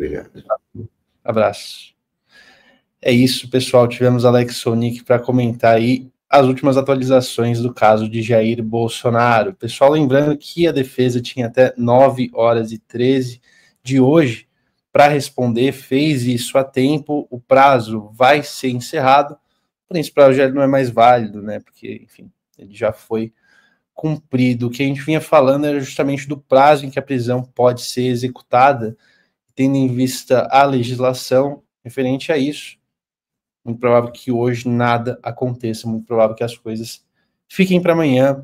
Obrigado. Abraço. É isso, pessoal. Tivemos Alex Sonic para comentar aí as últimas atualizações do caso de Jair Bolsonaro. Pessoal, lembrando que a defesa tinha até 9h13 de hoje para responder, fez isso a tempo, o prazo vai ser encerrado, porém esse prazo já não é mais válido, né? Porque, enfim, ele já foi cumprido. O que a gente vinha falando era justamente do prazo em que a prisão pode ser executada, tendo em vista a legislação referente a isso. Muito provável que hoje nada aconteça, muito provável que as coisas fiquem para amanhã.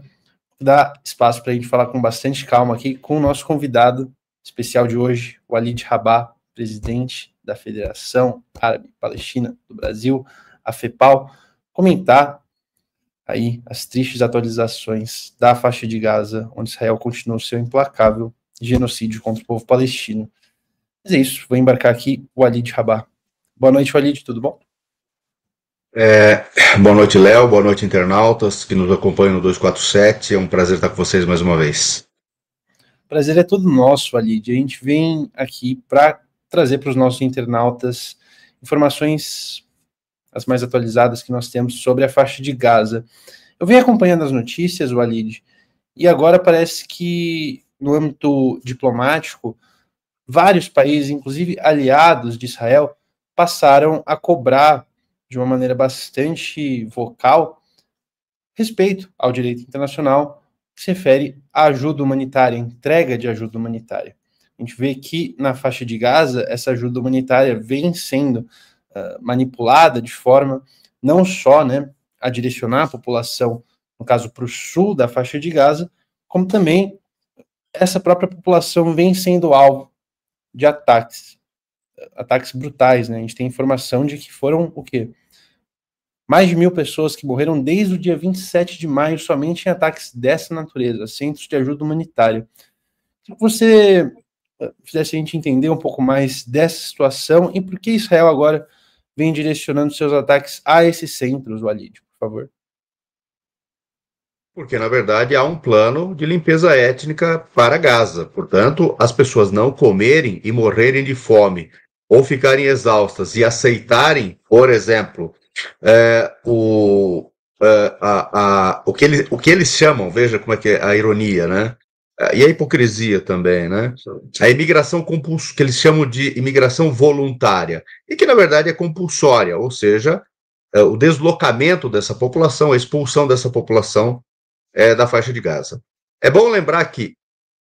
Dá espaço para a gente falar com bastante calma aqui com o nosso convidado especial de hoje, Walid Rabah, presidente da Federação Árabe Palestina do Brasil, a FEPAL, comentar aí as tristes atualizações da faixa de Gaza, onde Israel continua o seu implacável genocídio contra o povo palestino. Mas é isso, vou embarcar aqui, Walid Rabah. Boa noite, Walid, tudo bom? Boa noite, Léo, boa noite, internautas que nos acompanham no 247, é um prazer estar com vocês mais uma vez. Prazer é todo nosso, Walid. A gente vem aqui para trazer para os nossos internautas informações as mais atualizadas que nós temos sobre a faixa de Gaza. Eu venho acompanhando as notícias, Walid, e agora parece que no âmbito diplomático, vários países, inclusive aliados de Israel, passaram a cobrar de uma maneira bastante vocal respeito ao direito internacional que se refere à ajuda humanitária, entrega de ajuda humanitária. A gente vê que na faixa de Gaza essa ajuda humanitária vem sendo manipulada de forma não só, né, a direcionar a população, no caso para o sul da faixa de Gaza, como também essa própria população vem sendo alvo de ataques brutais, né? A gente tem informação de que foram o quê? Mais de 1.000 pessoas que morreram desde o dia 27 de maio somente em ataques dessa natureza, centros de ajuda humanitária. Se você fizesse a gente entender um pouco mais dessa situação e por que Israel agora vem direcionando seus ataques a esses centros, Walid, por favor. Porque, na verdade, há um plano de limpeza étnica para Gaza. Portanto, as pessoas não comerem e morrerem de fome ou ficarem exaustas e aceitarem, por exemplo, o que eles chamam, veja como é que é a ironia, né? E a hipocrisia também, né? A imigração compulsória, que eles chamam de imigração voluntária, e que na verdade é compulsória, ou seja, o deslocamento dessa população, a expulsão dessa população da faixa de Gaza. É bom lembrar que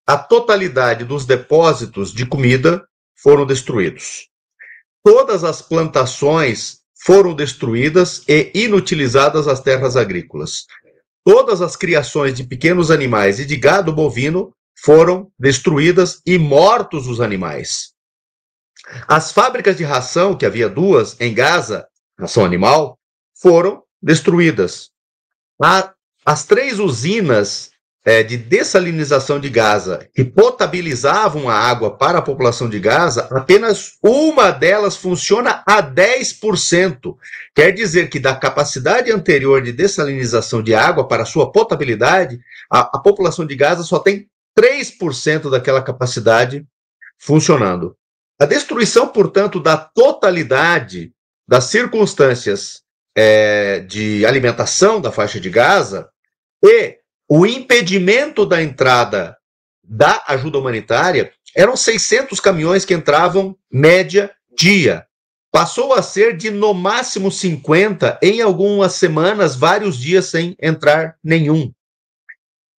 a totalidade dos depósitos de comida foram destruídos. Todas as plantações foram destruídas e inutilizadas as terras agrícolas. Todas as criações de pequenos animais e de gado bovino foram destruídas e mortos os animais. As fábricas de ração, que havia 2 em Gaza, ração animal, foram destruídas. As 3 usinas de dessalinização de Gaza, que potabilizavam a água para a população de Gaza, apenas uma delas funciona a 10%. Quer dizer que da capacidade anterior de dessalinização de água para sua potabilidade, a população de Gaza só tem 3% daquela capacidade funcionando. A destruição, portanto, da totalidade das circunstâncias de alimentação da faixa de Gaza e o impedimento da entrada da ajuda humanitária, eram 600 caminhões que entravam média dia. Passou a ser de no máximo 50, em algumas semanas, vários dias sem entrar nenhum.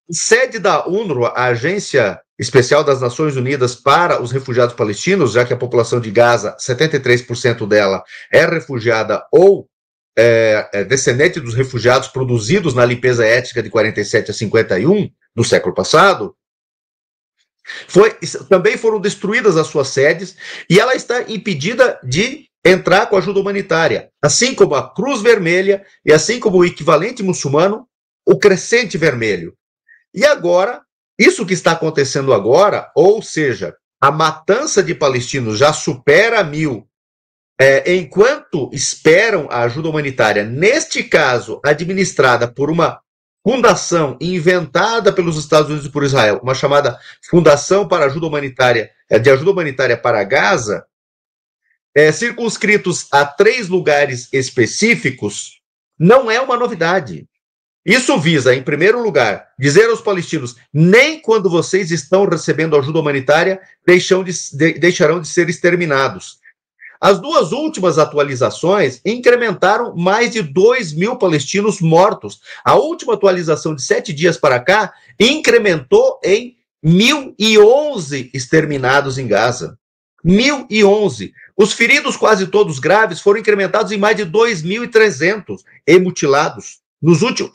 Sede da UNRWA, a Agência Especial das Nações Unidas para os Refugiados Palestinos, já que a população de Gaza, 73% dela é refugiada ou descendente dos refugiados produzidos na limpeza étnica de 47 a 51 do século passado, também foram destruídas as suas sedes e ela está impedida de entrar com ajuda humanitária, assim como a Cruz Vermelha e assim como o equivalente muçulmano, o Crescente Vermelho. E agora, isso que está acontecendo agora, ou seja, a matança de palestinos já supera 1.000, enquanto esperam a ajuda humanitária, neste caso, administrada por uma fundação inventada pelos Estados Unidos e por Israel, uma chamada Fundação para Ajuda Humanitária, de Ajuda Humanitária para Gaza, circunscritos a 3 lugares específicos, não é uma novidade. Isso visa, em primeiro lugar, dizer aos palestinos: nem quando vocês estão recebendo ajuda humanitária deixarão de ser exterminados. As 2 últimas atualizações incrementaram mais de 2.000 palestinos mortos. A última atualização de 7 dias para cá incrementou em 1.011 exterminados em Gaza. 1.011. Os feridos, quase todos graves, foram incrementados em mais de 2.300 e mutilados.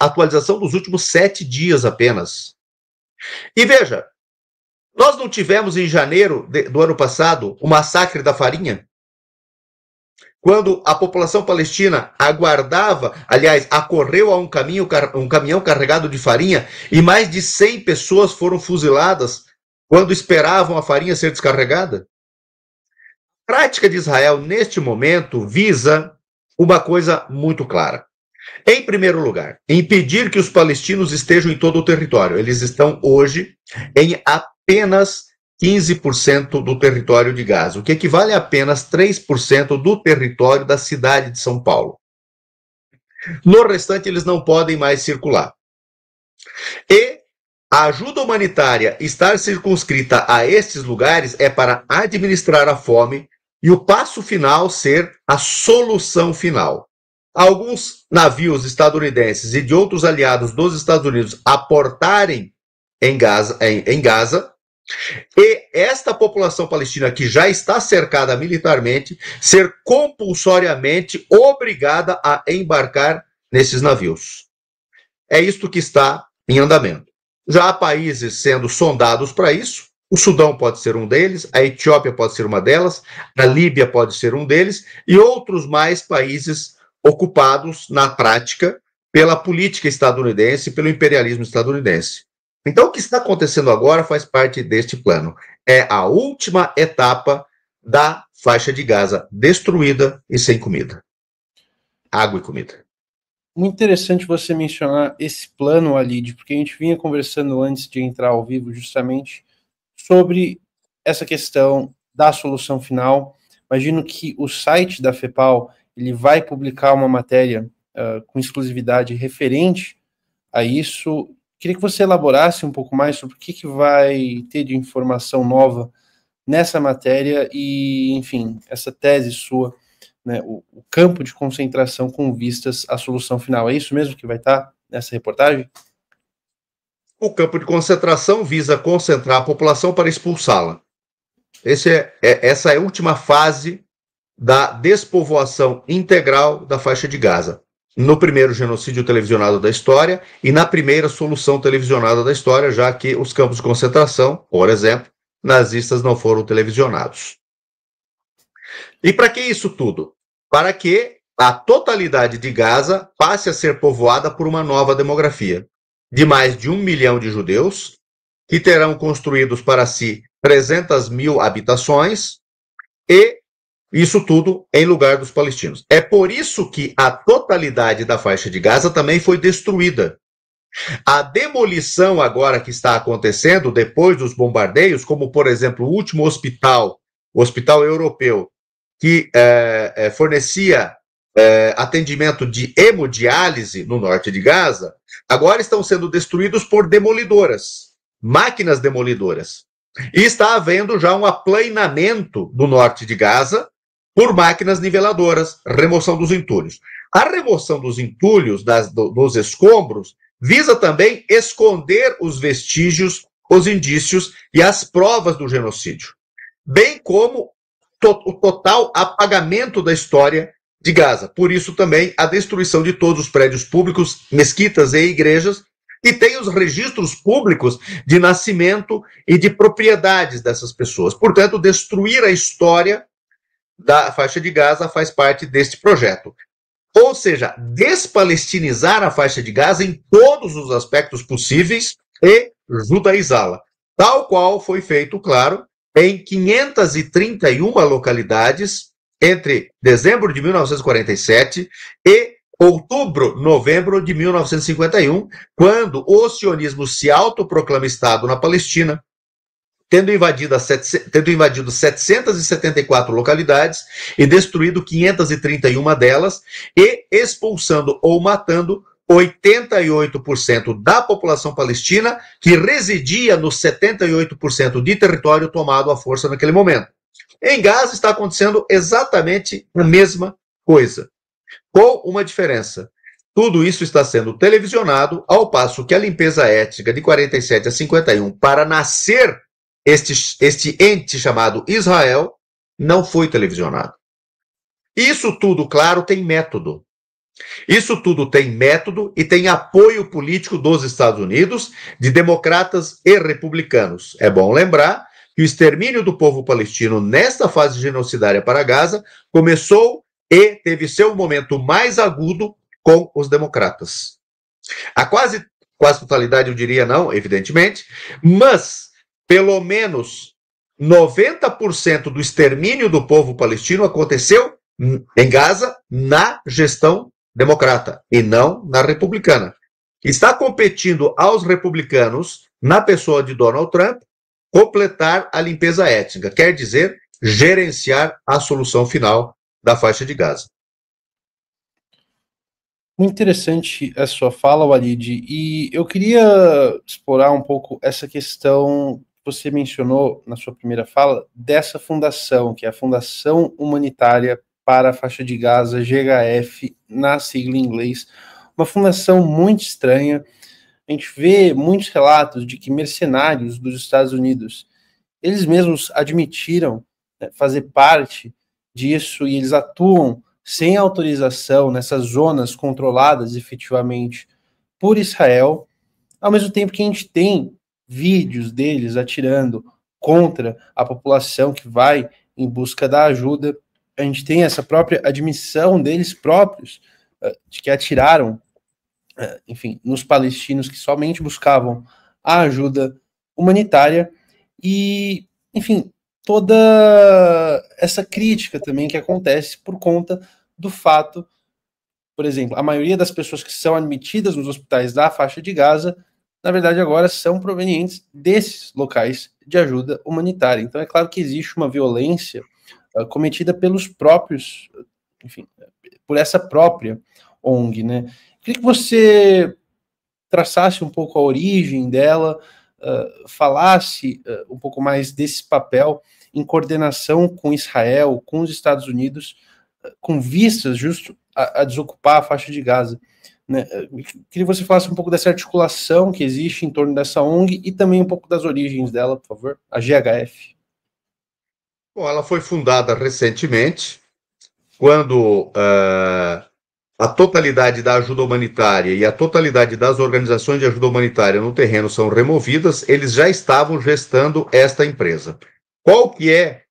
Atualização dos últimos 7 dias apenas. E veja, nós não tivemos em janeiro do ano passado o massacre da farinha? Quando a população palestina aguardava, aliás, acorreu a um caminhão carregado de farinha e mais de 100 pessoas foram fuziladas quando esperavam a farinha ser descarregada? A prática de Israel, neste momento, visa uma coisa muito clara. Em primeiro lugar, impedir que os palestinos estejam em todo o território. Eles estão hoje em apenas 15% do território de Gaza, o que equivale a apenas 3% do território da cidade de São Paulo. No restante, eles não podem mais circular. E a ajuda humanitária estar circunscrita a estes lugares é para administrar a fome e o passo final ser a solução final. Alguns navios estadunidenses e de outros aliados dos Estados Unidos aportarem em Gaza, e esta população palestina que já está cercada militarmente ser compulsoriamente obrigada a embarcar nesses navios. É isto que está em andamento. Já há países sendo sondados para isso. O Sudão pode ser um deles, a Etiópia pode ser uma delas, a Líbia pode ser um deles, e outros mais países ocupados na prática pela política estadunidense, pelo imperialismo estadunidense. Então, o que está acontecendo agora faz parte deste plano. É a última etapa da faixa de Gaza destruída e sem comida. Água e comida. Muito interessante você mencionar esse plano, Alide, porque a gente vinha conversando antes de entrar ao vivo justamente sobre essa questão da solução final. Imagino que o site da FEPAL ele vai publicar uma matéria com exclusividade referente a isso. Queria que você elaborasse um pouco mais sobre o que vai ter de informação nova nessa matéria e, enfim, essa tese sua, né, o campo de concentração com vistas à solução final. É isso mesmo que vai estar nessa reportagem? O campo de concentração visa concentrar a população para expulsá-la. Essa é a última fase da despovoação integral da faixa de Gaza. No primeiro genocídio televisionado da história e na primeira solução televisionada da história, já que os campos de concentração, por exemplo, nazistas não foram televisionados. E para que isso tudo? Para que a totalidade de Gaza passe a ser povoada por uma nova demografia, de mais de 1 milhão de judeus, que terão construídos para si 300.000 habitações, e isso tudo em lugar dos palestinos. É por isso que a totalidade da faixa de Gaza também foi destruída. A demolição agora que está acontecendo depois dos bombardeios, como por exemplo o último hospital, o hospital europeu, que fornecia atendimento de hemodiálise no norte de Gaza, agora estão sendo destruídos por demolidoras, máquinas demolidoras. E está havendo já um aplainamento do norte de Gaza por máquinas niveladoras, remoção dos entulhos. A remoção dos entulhos, dos escombros, visa também esconder os vestígios, os indícios e as provas do genocídio, bem como o total apagamento da história de Gaza. Por isso também a destruição de todos os prédios públicos, mesquitas e igrejas, e tem os registros públicos de nascimento e de propriedades dessas pessoas. Portanto, destruir a história da faixa de Gaza faz parte deste projeto. Ou seja, despalestinizar a faixa de Gaza em todos os aspectos possíveis e judaizá-la, tal qual foi feito, claro, em 531 localidades entre dezembro de 1947 e outubro, novembro de 1951, quando o sionismo se autoproclama Estado na Palestina, tendo invadido 774 localidades e destruído 531 delas, e expulsando ou matando 88% da população palestina, que residia nos 78% de território tomado à força naquele momento. Em Gaza está acontecendo exatamente a mesma coisa, com uma diferença. Tudo isso está sendo televisionado, ao passo que a limpeza étnica de 47 a 51, para nascer este ente chamado Israel, não foi televisionado. Isso tudo, claro, tem método. Isso tudo tem método e tem apoio político dos Estados Unidos, de democratas e republicanos. É bom lembrar que o extermínio do povo palestino nesta fase genocidária para Gaza começou e teve seu momento mais agudo com os democratas. A quase totalidade, eu diria não, evidentemente, mas pelo menos 90% do extermínio do povo palestino aconteceu em Gaza na gestão democrata e não na republicana. Está competindo aos republicanos, na pessoa de Donald Trump, completar a limpeza étnica, quer dizer, gerenciar a solução final da faixa de Gaza. Muito interessante a sua fala, Walid, e eu queria explorar um pouco essa questão que você mencionou na sua primeira fala, dessa fundação, que é a Fundação Humanitária para a Faixa de Gaza, GHF, na sigla em inglês, uma fundação muito estranha. A gente vê muitos relatos de que mercenários dos Estados Unidos, eles mesmos admitiram, né, fazer parte disso, e eles atuam sem autorização nessas zonas controladas efetivamente por Israel, ao mesmo tempo que a gente tem vídeos deles atirando contra a população que vai em busca da ajuda. A gente tem essa própria admissão deles próprios de que atiraram, enfim, nos palestinos que somente buscavam a ajuda humanitária e, enfim, toda essa crítica também que acontece por conta do fato, por exemplo, a maioria das pessoas que são admitidas nos hospitais da faixa de Gaza, na verdade agora são provenientes desses locais de ajuda humanitária. Então é claro que existe uma violência cometida pelos próprios, enfim, por essa própria ONG, né? Queria que você traçasse um pouco a origem dela, falasse um pouco mais desse papel em coordenação com Israel, com os Estados Unidos, com vistas justo a desocupar a faixa de Gaza, né? Queria que você falasse um pouco dessa articulação que existe em torno dessa ONG e também um pouco das origens dela, por favor, a GHF. Bom, ela foi fundada recentemente, quando a totalidade da ajuda humanitária e a totalidade das organizações de ajuda humanitária no terreno são removidas, eles já estavam gestando esta empresa. Qual que é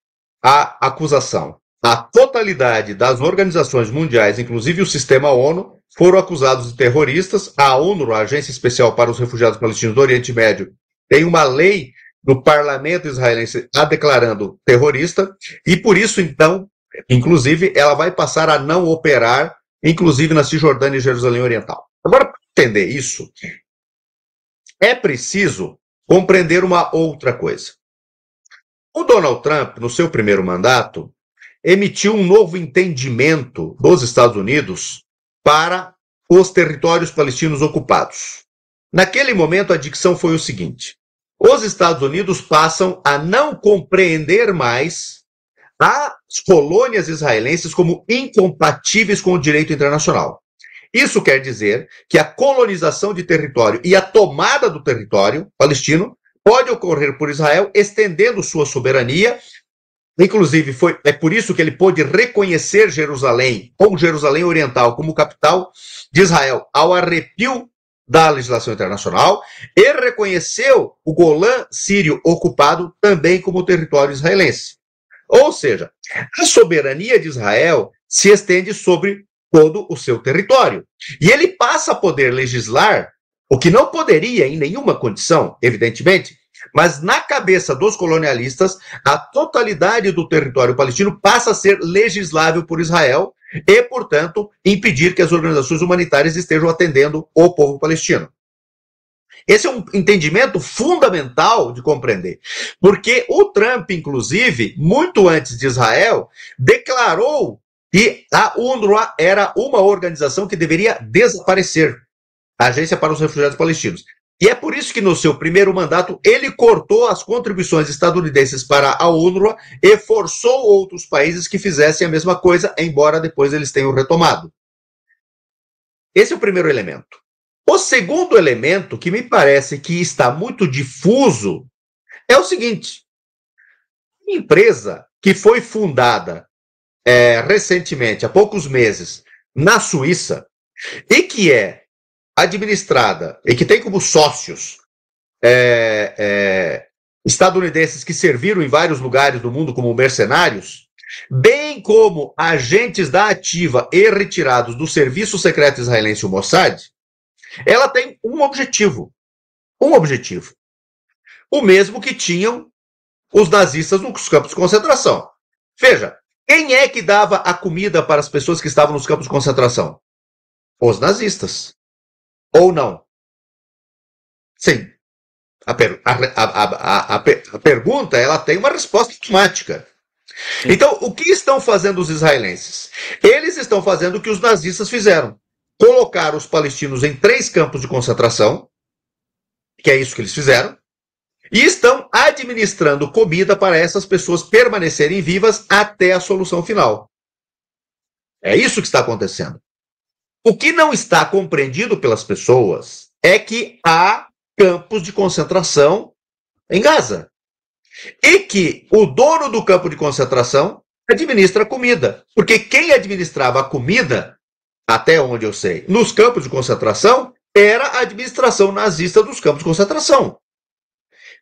a acusação? A totalidade das organizações mundiais, inclusive o sistema ONU, foram acusados de terroristas. A ONU, a Agência Especial para os Refugiados Palestinos do Oriente Médio, tem uma lei no parlamento israelense a declarando terrorista, e por isso, então, inclusive, ela vai passar a não operar, inclusive na Cisjordânia e Jerusalém Oriental. Agora, para entender isso, é preciso compreender uma outra coisa. O Donald Trump, no seu primeiro mandato, emitiu um novo entendimento dos Estados Unidos para os territórios palestinos ocupados. Naquele momento, a dicção foi o seguinte: os Estados Unidos passam a não compreender mais as colônias israelenses como incompatíveis com o direito internacional. Isso quer dizer que a colonização de território e a tomada do território palestino pode ocorrer por Israel, estendendo sua soberania. Inclusive, é por isso que ele pôde reconhecer Jerusalém, ou Jerusalém Oriental, como capital de Israel, ao arrepio da legislação internacional, e reconheceu o Golã sírio ocupado também como território israelense. Ou seja, a soberania de Israel se estende sobre todo o seu território. E ele passa a poder legislar, o que não poderia em nenhuma condição, evidentemente, mas na cabeça dos colonialistas, a totalidade do território palestino passa a ser legislável por Israel e, portanto, impedir que as organizações humanitárias estejam atendendo o povo palestino. Esse é um entendimento fundamental de compreender. Porque o Trump, inclusive, muito antes de Israel, declarou que a UNRWA era uma organização que deveria desaparecer, a Agência para os Refugiados Palestinos. E é por isso que no seu primeiro mandato ele cortou as contribuições estadunidenses para a UNRWA e forçou outros países que fizessem a mesma coisa, embora depois eles tenham retomado. Esse é o primeiro elemento. O segundo elemento, que me parece que está muito difuso, é o seguinte: uma empresa que foi fundada recentemente, há poucos meses, na Suíça, e que é administrada, e que tem como sócios estadunidenses que serviram em vários lugares do mundo como mercenários, bem como agentes da ativa e retirados do serviço secreto israelense, o Mossad, ela tem um objetivo. O mesmo que tinham os nazistas nos campos de concentração. Veja, quem é que dava a comida para as pessoas que estavam nos campos de concentração? Os nazistas. Ou não? Sim. A pergunta, ela tem uma resposta automática. Então, o que estão fazendo os israelenses? Eles estão fazendo o que os nazistas fizeram. Colocar os palestinos em 3 campos de concentração, que é isso que eles fizeram, e estão administrando comida para essas pessoas permanecerem vivas até a solução final. É isso que está acontecendo. O que não está compreendido pelas pessoas é que há campos de concentração em Gaza. E que o dono do campo de concentração administra a comida. Porque quem administrava a comida, até onde eu sei, nos campos de concentração, era a administração nazista dos campos de concentração.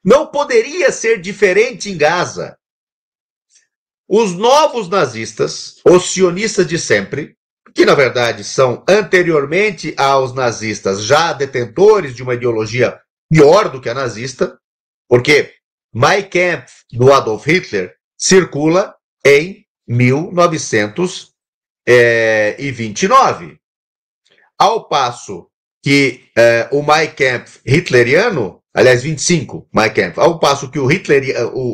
Não poderia ser diferente em Gaza. Os novos nazistas, os sionistas de sempre, que na verdade são anteriormente aos nazistas já detentores de uma ideologia pior do que a nazista, porque Mein Kampf do Adolf Hitler circula em 1929. Ao passo que o Mein Kampf hitleriano, aliás, 25, Mein Kampf, ao passo que o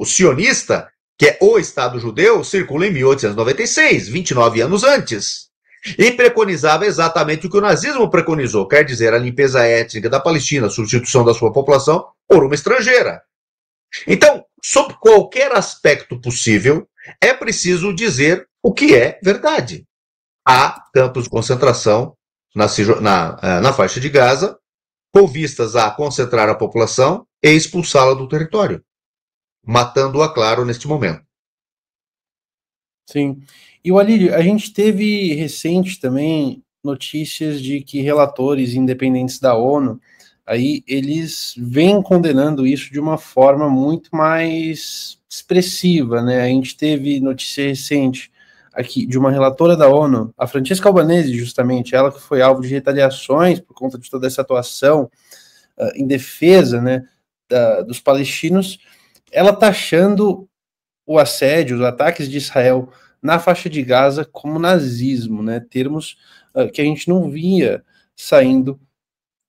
sionista, que é o Estado judeu, circula em 1896, 29 anos antes. E preconizava exatamente o que o nazismo preconizou, quer dizer, a limpeza étnica da Palestina, a substituição da sua população por uma estrangeira. Então, sob qualquer aspecto possível, é preciso dizer o que é verdade. Há campos de concentração na faixa de Gaza, com vistas a concentrar a população e expulsá-la do território, matando-a, claro, neste momento. Sim. E o Alírio, a gente teve recente também notícias de que relatores independentes da ONU, aí eles vêm condenando isso de uma forma muito mais expressiva, né? A gente teve notícia recente aqui de uma relatora da ONU, a Francesca Albanese, justamente, ela que foi alvo de retaliações por conta de toda essa atuação em defesa, né, dos palestinos, ela taxando o assédio, os ataques de Israel na faixa de Gaza como nazismo, né, termos que a gente não via saindo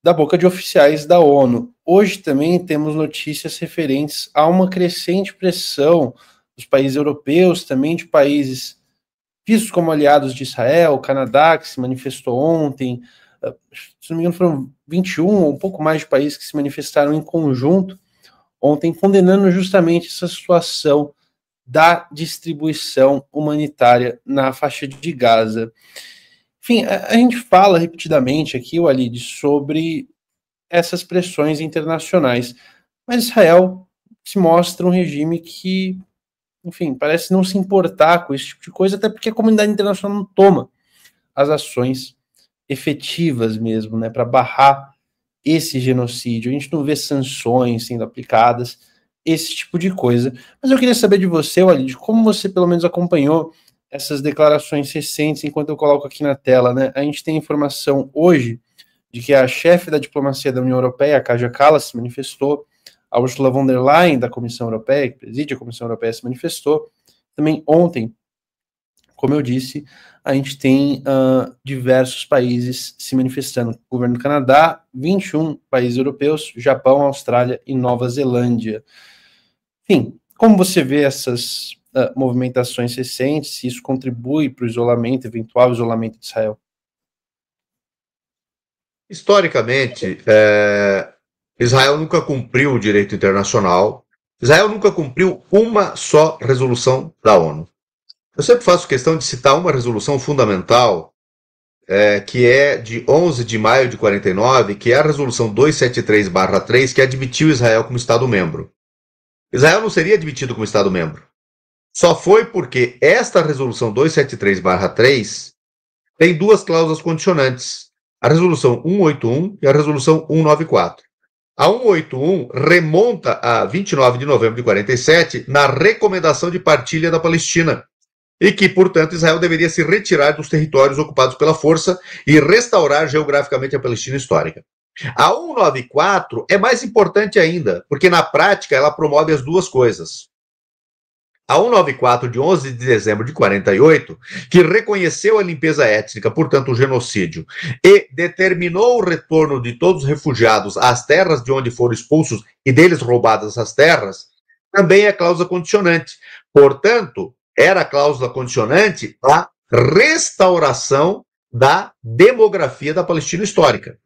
da boca de oficiais da ONU. Hoje também temos notícias referentes a uma crescente pressão dos países europeus, também de países vistos como aliados de Israel, o Canadá, que se manifestou ontem, se não me engano foram 21 ou um pouco mais de países que se manifestaram em conjunto ontem, condenando justamente essa situação da distribuição humanitária na faixa de Gaza. Enfim, a gente fala repetidamente aqui, Walid, sobre essas pressões internacionais, mas Israel se mostra um regime que, enfim, parece não se importar com esse tipo de coisa, até porque a comunidade internacional não toma as ações efetivas mesmo, né, para barrar esse genocídio. A gente não vê sanções sendo aplicadas, esse tipo de coisa. Mas eu queria saber de você, Walid, como você pelo menos acompanhou essas declarações recentes, enquanto eu coloco aqui na tela, né? A gente tem informação hoje de que a chefe da diplomacia da União Europeia, a Kaja Kallas, se manifestou, a Ursula von der Leyen, da Comissão Europeia, que preside a Comissão Europeia, se manifestou. Também ontem, como eu disse, a gente tem diversos países se manifestando. O governo do Canadá, 21 países europeus, Japão, Austrália e Nova Zelândia. Enfim, como você vê essas movimentações recentes, se isso contribui para o isolamento, eventual isolamento de Israel? Historicamente, Israel nunca cumpriu o direito internacional. Israel nunca cumpriu uma só resolução da ONU. Eu sempre faço questão de citar uma resolução fundamental, que é de 11 de maio de 49, que é a resolução 273/3, que admitiu Israel como Estado-membro. Israel não seria admitido como Estado-membro. Só foi porque esta resolução 273/3 tem duas cláusulas condicionantes. A resolução 181 e a resolução 194. A 181 remonta a 29 de novembro de 47, na recomendação de partilha da Palestina, e que, portanto, Israel deveria se retirar dos territórios ocupados pela força e restaurar geograficamente a Palestina histórica. A 194 é mais importante ainda, porque na prática ela promove as duas coisas. A 194, de 11 de dezembro de 48, que reconheceu a limpeza étnica, portanto o genocídio, e determinou o retorno de todos os refugiados às terras de onde foram expulsos e deles roubadas as terras, também é cláusula condicionante. Portanto, era a cláusula condicionante a restauração da demografia da Palestina histórica.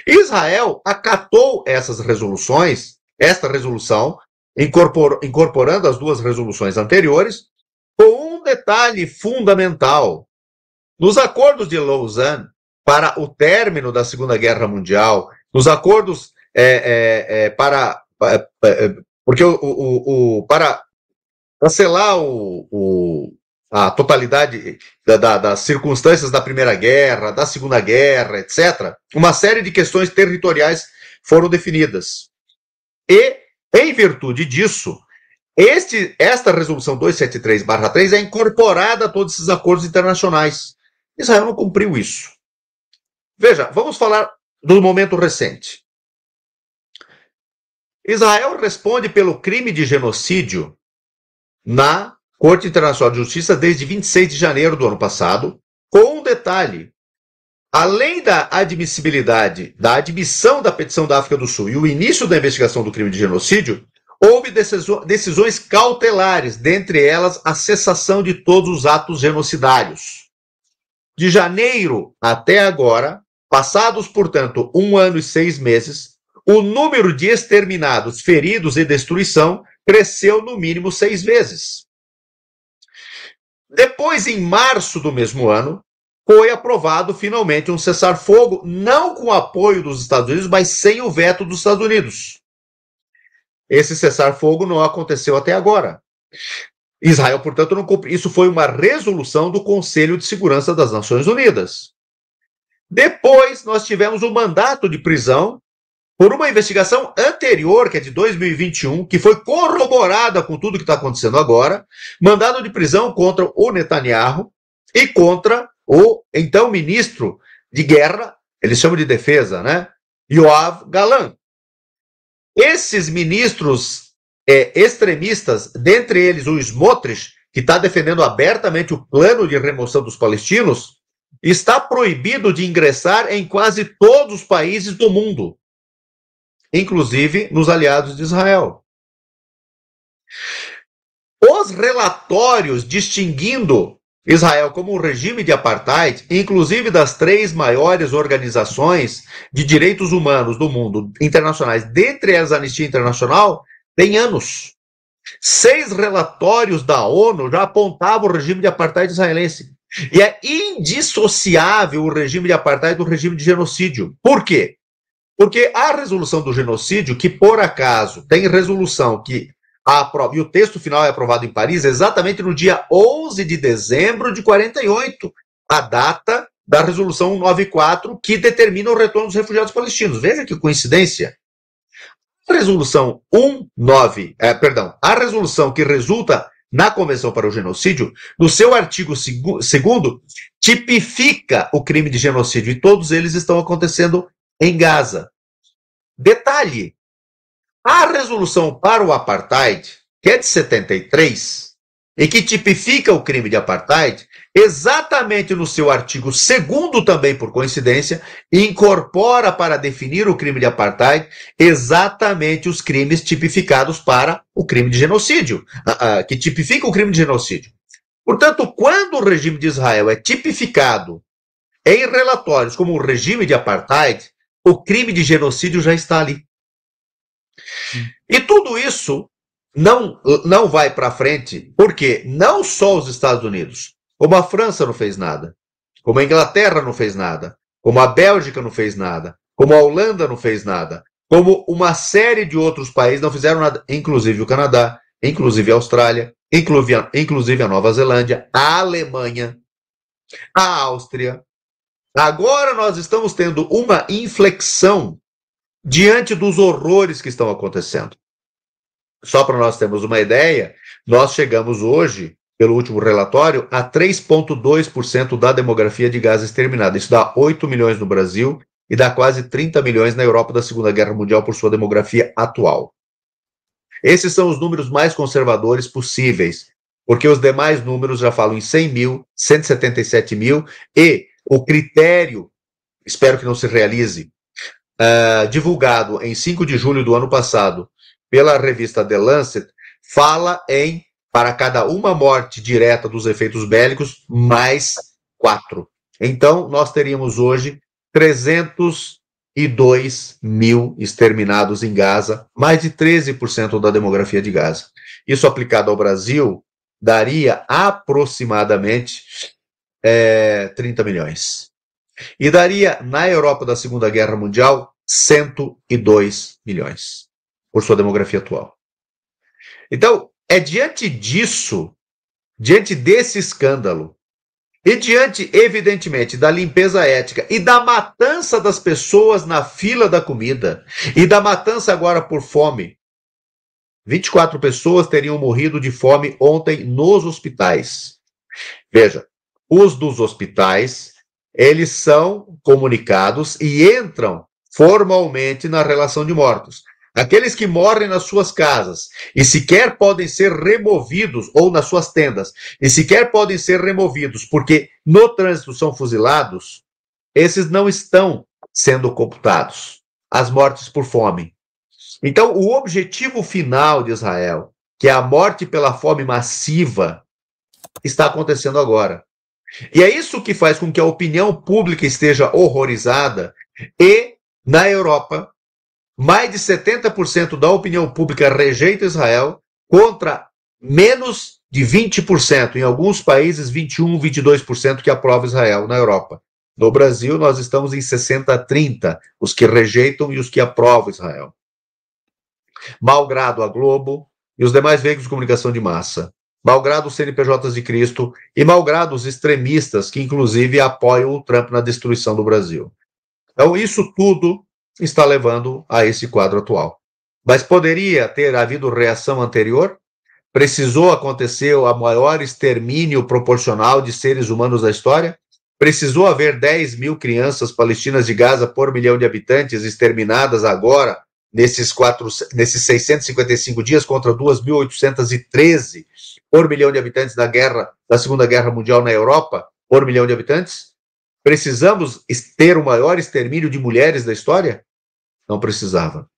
Israel acatou essas resoluções, esta resolução, incorporando as duas resoluções anteriores, com um detalhe fundamental. Nos acordos de Lausanne, para o término da Segunda Guerra Mundial, nos acordos para cancelar a totalidade das circunstâncias da Primeira Guerra, da Segunda Guerra, etc., uma série de questões territoriais foram definidas. E, em virtude disso, esta resolução 273/3 é incorporada a todos esses acordos internacionais. Israel não cumpriu isso. Veja, vamos falar do momento recente. Israel responde pelo crime de genocídio na Corte Internacional de Justiça desde 26 de janeiro do ano passado, com um detalhe. Além da admissibilidade, da admissão da petição da África do Sul e o início da investigação do crime de genocídio, houve decisões cautelares, dentre elas a cessação de todos os atos genocidários. De janeiro até agora, passados, portanto, 1 ano e 6 meses, o número de exterminados, feridos e destruição cresceu no mínimo 6 vezes. Depois, em março do mesmo ano, foi aprovado finalmente um cessar-fogo, não com o apoio dos Estados Unidos, mas sem o veto dos Estados Unidos. Esse cessar-fogo não aconteceu até agora. Israel, portanto, não cumpriu. Isso foi uma resolução do Conselho de Segurança das Nações Unidas. Depois, nós tivemos um mandato de prisão por uma investigação anterior, que é de 2021, que foi corroborada com tudo que está acontecendo agora, mandado de prisão contra o Netanyahu e contra o então ministro de guerra, eles chamam de defesa, né? Yoav Gallant. Esses ministros extremistas, dentre eles o Smotrich, que está defendendo abertamente o plano de remoção dos palestinos, está proibido de ingressar em quase todos os países do mundo, inclusive nos aliados de Israel. Os relatórios distinguindo Israel como um regime de apartheid, inclusive das 3 maiores organizações de direitos humanos do mundo internacionais, dentre elas a Anistia Internacional, tem anos. 6 relatórios da ONU já apontavam o regime de apartheid israelense. E é indissociável o regime de apartheid do regime de genocídio. Por quê? Porque a resolução do genocídio, que por acaso tem resolução que aprova, e o texto final é aprovado em Paris exatamente no dia 11 de dezembro de 48, a data da resolução 194, que determina o retorno dos refugiados palestinos. Veja que coincidência. A resolução a resolução que resulta na Convenção para o Genocídio, no seu artigo 2º, tipifica o crime de genocídio, e todos eles estão acontecendo em Gaza. Detalhe, a resolução para o apartheid, que é de 73, e que tipifica o crime de apartheid, exatamente no seu artigo 2º também, por coincidência, incorpora para definir o crime de apartheid exatamente os crimes tipificados para o crime de genocídio, que tipifica o crime de genocídio. Portanto, quando o regime de Israel é tipificado em relatórios como um regime de apartheid, o crime de genocídio já está ali. E tudo isso não vai para frente, porque não só os Estados Unidos, como a França não fez nada, como a Inglaterra não fez nada, como a Bélgica não fez nada, como a Holanda não fez nada, como uma série de outros países não fizeram nada, inclusive o Canadá, inclusive a Austrália, inclusive a Nova Zelândia, a Alemanha, a Áustria. Agora nós estamos tendo uma inflexão diante dos horrores que estão acontecendo. Só para nós termos uma ideia, nós chegamos hoje, pelo último relatório, a 3,2% da demografia de Gaza exterminada. Isso dá 8 milhões no Brasil e dá quase 30 milhões na Europa da Segunda Guerra Mundial por sua demografia atual. Esses são os números mais conservadores possíveis, porque os demais números já falam em 100 mil, 177 mil, e o critério, espero que não se realize, divulgado em 5 de julho do ano passado pela revista The Lancet, fala em, para cada uma morte direta dos efeitos bélicos, mais 4. Então, nós teríamos hoje 302 mil exterminados em Gaza, mais de 13% da demografia de Gaza. Isso aplicado ao Brasil, daria aproximadamente 30 milhões. E daria, na Europa da Segunda Guerra Mundial, 102 milhões, por sua demografia atual. Então, é diante disso, diante desse escândalo, e diante, evidentemente, da limpeza ética e da matança das pessoas na fila da comida, e da matança agora por fome. 24 pessoas teriam morrido de fome ontem nos hospitais. Veja, os dos hospitais, eles são comunicados e entram formalmente na relação de mortos. Aqueles que morrem nas suas casas e sequer podem ser removidos, ou nas suas tendas, e sequer podem ser removidos porque no trânsito são fuzilados, esses não estão sendo computados. As mortes por fome. Então, o objetivo final de Israel, que é a morte pela fome massiva, está acontecendo agora. E é isso que faz com que a opinião pública esteja horrorizada, e na Europa, mais de 70% da opinião pública rejeita Israel, contra menos de 20%, em alguns países 21%, 22% que aprova Israel na Europa. No Brasil, nós estamos em 60-30, os que rejeitam e os que aprovam Israel. Malgrado a Globo e os demais veículos de comunicação de massa, malgrado os CNPJs de Cristo e malgrado os extremistas que, inclusive, apoiam o Trump na destruição do Brasil. Então, isso tudo está levando a esse quadro atual. Mas poderia ter havido reação anterior? Precisou acontecer o maior extermínio proporcional de seres humanos da história? Precisou haver 10 mil crianças palestinas de Gaza por milhão de habitantes exterminadas agora, nesses 655 dias, contra 2.813 por milhão de habitantes da Segunda Guerra Mundial na Europa, por milhão de habitantes? Precisamos ter o maior extermínio de mulheres da história? Não precisava.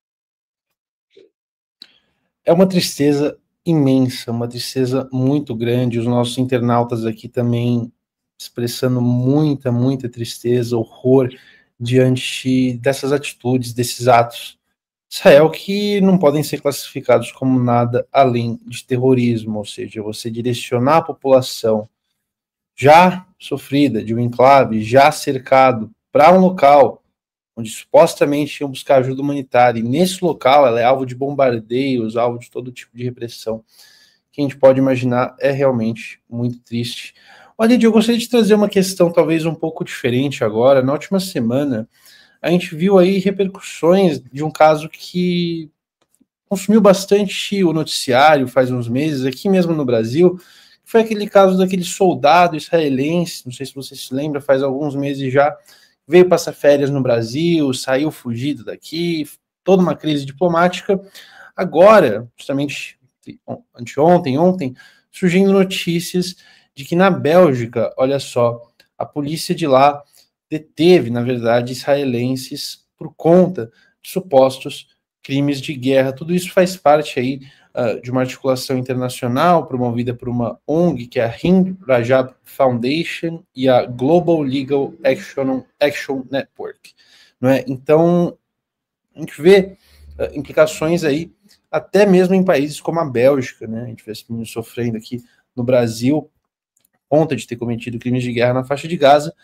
É uma tristeza imensa, uma tristeza muito grande. Os nossos internautas aqui também expressando muita tristeza, horror diante dessas atitudes, desses atos. Israel que não podem ser classificados como nada além de terrorismo, ou seja, você direcionar a população já sofrida de um enclave, já cercado, para um local onde supostamente iam buscar ajuda humanitária, e nesse local ela é alvo de bombardeios, alvo de todo tipo de repressão, que a gente pode imaginar é realmente muito triste. Olha, eu gostaria de trazer uma questão talvez um pouco diferente agora. Na última semana, a gente viu aí repercussões de um caso que consumiu bastante o noticiário faz uns meses, aqui mesmo no Brasil, foi aquele caso daquele soldado israelense, não sei se você se lembra, faz alguns meses já, veio passar férias no Brasil, saiu fugido daqui, toda uma crise diplomática. Agora, justamente ontem, surgindo notícias de que na Bélgica, olha só, a polícia de lá deteve, na verdade, israelenses por conta de supostos crimes de guerra. Tudo isso faz parte aí de uma articulação internacional promovida por uma ONG, que é a Hind Rajab Foundation e a Global Legal Action Network. Não é? Então, a gente vê implicações aí, até mesmo em países como a Bélgica, né? A gente vê esse menino sofrendo aqui no Brasil, conta de ter cometido crimes de guerra na faixa de Gaza.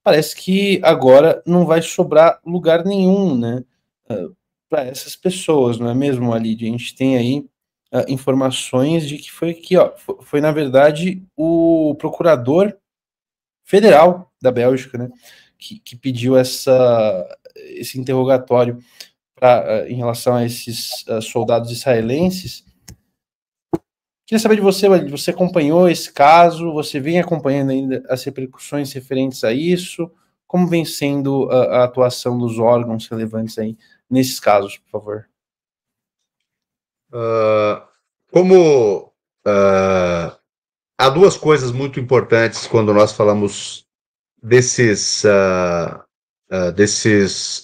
Parece que agora não vai sobrar lugar nenhum, né, para essas pessoas, não é mesmo, Alid? A gente tem aí informações de que foi aqui, ó, foi na verdade o procurador federal da Bélgica, né, que pediu esse interrogatório em relação a esses soldados israelenses. Queria saber de você, Alid, você acompanhou esse caso, você vem acompanhando ainda as repercussões referentes a isso? Como vem sendo a atuação dos órgãos relevantes aí nesses casos, por favor? Há duas coisas muito importantes quando nós falamos desses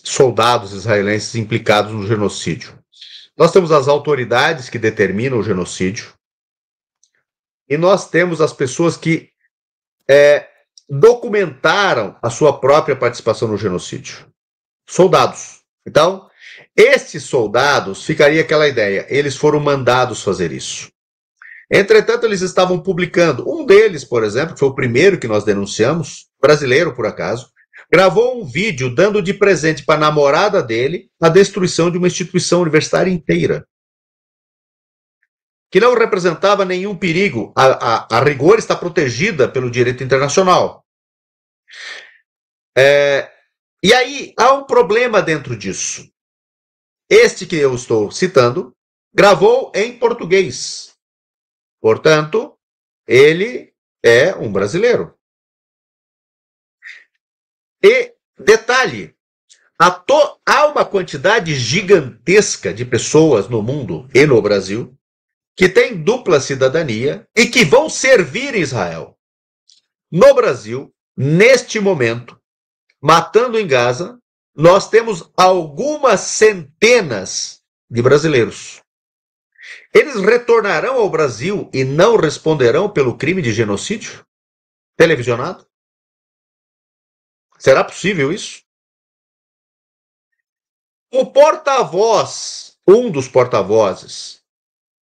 soldados israelenses implicados no genocídio. Nós temos as autoridades que determinam o genocídio e nós temos as pessoas que documentaram a sua própria participação no genocídio. Soldados. Então, esses soldados, ficaria aquela ideia, eles foram mandados fazer isso. Entretanto, eles estavam publicando. Um deles, por exemplo, que foi o primeiro que nós denunciamos, brasileiro por acaso, gravou um vídeo dando de presente para a namorada dele a destruição de uma instituição universitária inteira, que não representava nenhum perigo. A rigor está protegida pelo direito internacional. E aí há um problema dentro disso. Este que eu estou citando gravou em português. Portanto, ele é um brasileiro. E, detalhe, há uma quantidade gigantesca de pessoas no mundo e no Brasil que têm dupla cidadania e que vão servir Israel. No Brasil, neste momento, matando em Gaza, nós temos algumas centenas de brasileiros. Eles retornarão ao Brasil e não responderão pelo crime de genocídio televisionado? Será possível isso? O porta-voz, um dos porta-vozes